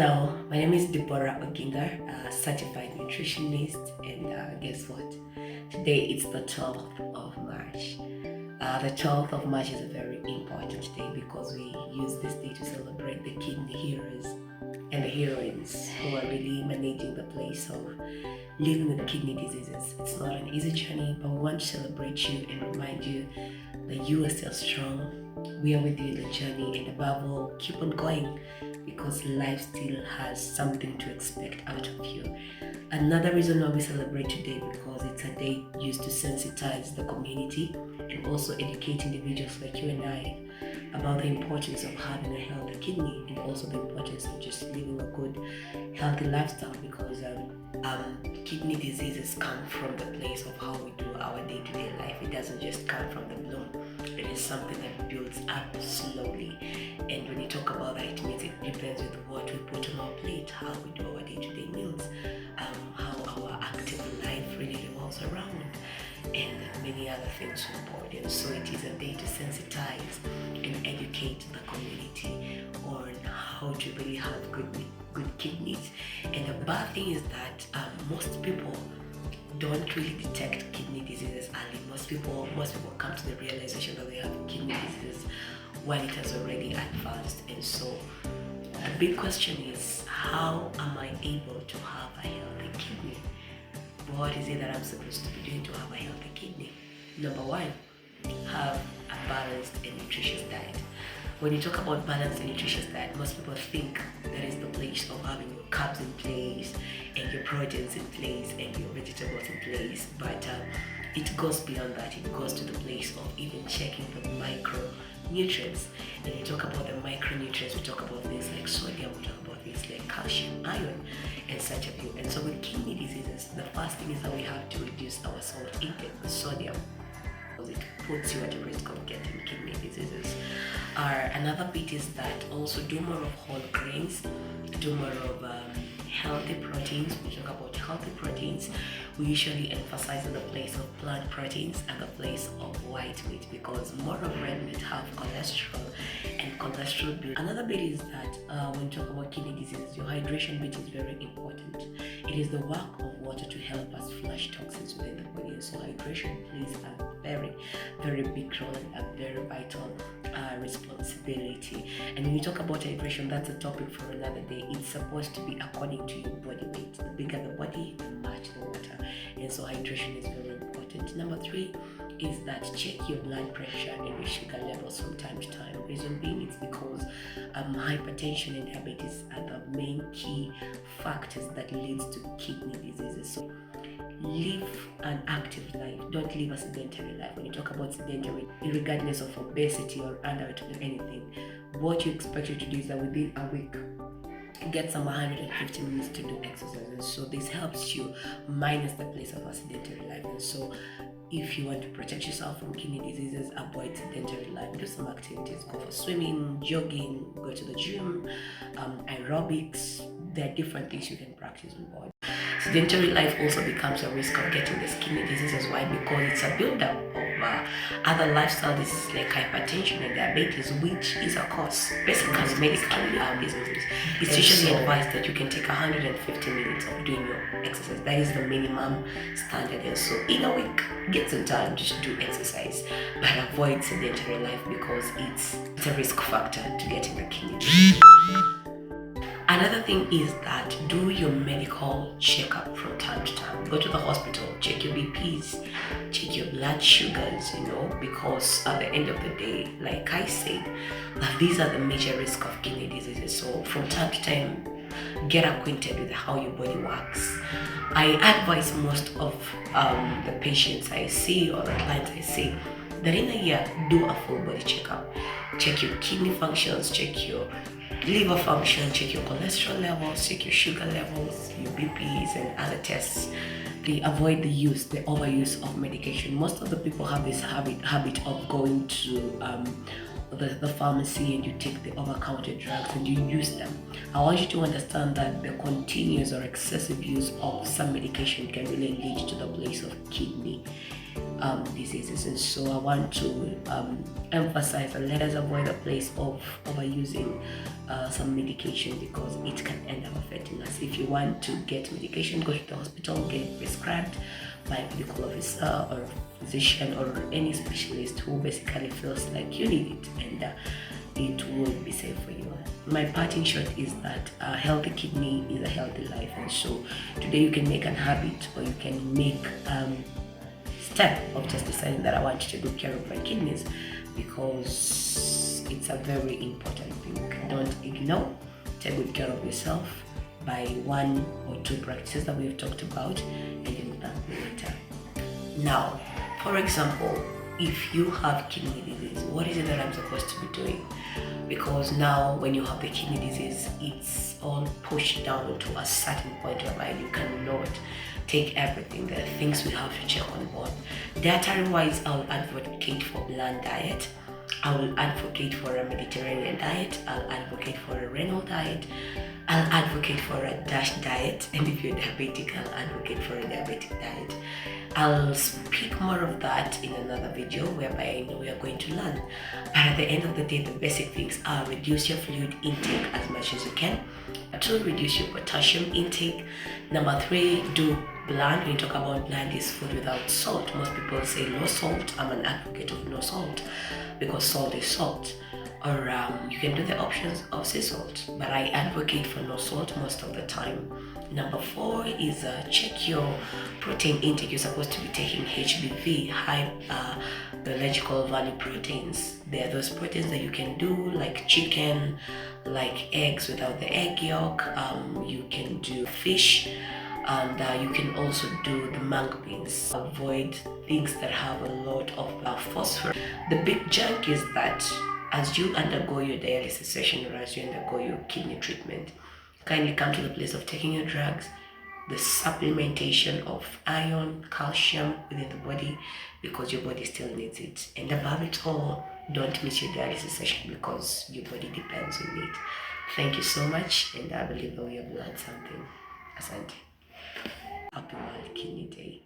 Hello, my name is Deborah Oginga, a certified nutritionist, and guess what? Today it's the 12th of March. The 12th of March is a very important day because we use this day to celebrate the kidney heroes and the heroines who are really managing the place of living with kidney diseases. It's not an easy journey, but we want to celebrate you and remind you that you are still strong. We are with you in the journey, and above all, keep on going because life still has something to expect out of you. Another reason why we celebrate today because it's a day used to sensitize the community and also educate individuals like you and I about the importance of having a healthy kidney and also the importance of just living a good, healthy lifestyle because kidney diseases come from the place of how we do our day-to-day life. It doesn't just come from the bloom. It is something that builds up slowly. And when you talk about that, it means it depends with what we put on our plate, how we do our day-to-day meals, how our active life really revolves around, and many other things on board. And so it is a day to sensitize and educate the community on how to really have good kidneys. And the bad thing is that most people don't really detect kidney diseases early. Most people come to the realization that they have kidney diseases when it has already advanced. And so the big question is, how am I able to have a healthy kidney? What is it that I'm supposed to be doing to have a healthy kidney? Number one, have a balanced and nutritious diet. When you talk about balanced and nutritious diet, most people think that is the place of having your carbs in place and your proteins in place and your vegetables in place. But it goes beyond that. It goes to the place of even checking the micronutrients. And you talk about the micronutrients, we talk about things like sodium, we talk about things like calcium, iron, and such of you. And so with kidney diseases, the first thing is that we have to reduce our salt intake, sodium. It puts you at risk of getting kidney diseases. Another bit is that also do more of whole grains, do more of healthy proteins. When we talk about healthy proteins, we usually emphasize on the place of plant proteins and the place of white meat because more of red meat have cholesterol and cholesterol build. Another bit is that when you talk about kidney disease, your hydration bit is very important. It is the work of water to help us flush toxins within the body, and so hydration plays a very big role and a very vital responsibility. And when you talk about hydration, that's a topic for another day. It's supposed to be according to your body weight. The bigger the body, the much the water. And so hydration is very important. Number three is that check your blood pressure and your sugar levels from time to time. Reason being it's because hypertension and diabetes are the main key factors that leads to kidney diseases. So live an active life. Don't live a sedentary life. When you talk about sedentary, regardless of obesity or underweight or anything, what you expect you to do is that within a week, get some 150 minutes to do exercises. So this helps you minus the place of a sedentary life. And so if you want to protect yourself from kidney diseases, avoid sedentary life. Do some activities. Go for swimming, jogging, go to the gym, aerobics. There are different things you can practice on board. Sedentary life also becomes a risk of getting this kidney diseases. Why? Because it's a buildup of other lifestyle diseases like hypertension and diabetes, which is a cause. Basically, medical businesses. It's usually advised that you can take 150 minutes of doing your exercise. That is the minimum standard. And so in a week, get some time to do exercise, but avoid sedentary life because it's a risk factor to getting the kidney disease. Another thing is that do your medical checkup from time to time. Go to the hospital, check your BPs, check your blood sugars, because at the end of the day, like I said, these are the major risks of kidney diseases. So from time to time, get acquainted with how your body works. I advise most of the patients I see or the clients I see that in a year, do a full body checkup. Check your kidney functions, check your liver function, check your cholesterol levels, check your sugar levels, your BPs and other tests. They avoid the overuse of medication. Most of the people have this habit of going to the pharmacy and you take the over-counter drugs and you use them. I want you to understand that the continuous or excessive use of some medication can really lead to the place of kidney diseases. And so I want to emphasize and let us avoid the place of overusing some medication, because it can end up affecting us. If you want to get medication, go to the hospital, get it prescribed by a medical officer or a physician or any specialist who basically feels like you need it, and it will be safe for you. My parting shot is that a healthy kidney is a healthy life, and so today you can make a habit, or you can make step of just deciding that I want to take good care of my kidneys, because it's a very important thing. Don't ignore. Take good care of yourself by 1 or 2 practices that we've talked about, and you'll thank me later. Now, for example, if you have kidney disease, what is it that I'm supposed to be doing? Because now when you have the kidney disease, it's all pushed down to a certain point whereby you cannot take everything. There are things we have to check on board. Dietary wise, I will advocate for bland diet. I will advocate for a Mediterranean diet. I'll advocate for a renal diet. I'll advocate for a DASH diet. And if you're diabetic, I'll advocate for a diabetic diet. I'll speak more of that in another video, whereby I know we are going to learn. But at the end of the day, the basic things are: reduce your fluid intake as much as you can. 2, reduce your potassium intake. Number 3, do bland. When you talk about bland, is food without salt. Most people say no salt. I'm an advocate of no salt, because salt is salt. Or you can do the options of sea salt, but I advocate for no salt most of the time. Number 4 is check your protein intake. You're supposed to be taking HBV, high biological value proteins. There are those proteins that you can do, like chicken, like eggs without the egg yolk. You can do fish, and you can also do the mango beans. Avoid things that have a lot of phosphorus. The big junk is that as you undergo your dialysis session, or as you undergo your kidney treatment, kindly come to the place of taking your drugs, the supplementation of iron, calcium within the body, because your body still needs it. And above it all, don't miss your dialysis session, because your body depends on it. Thank you so much, and I believe that we have learned something. Asante. Happy World Kidney Day.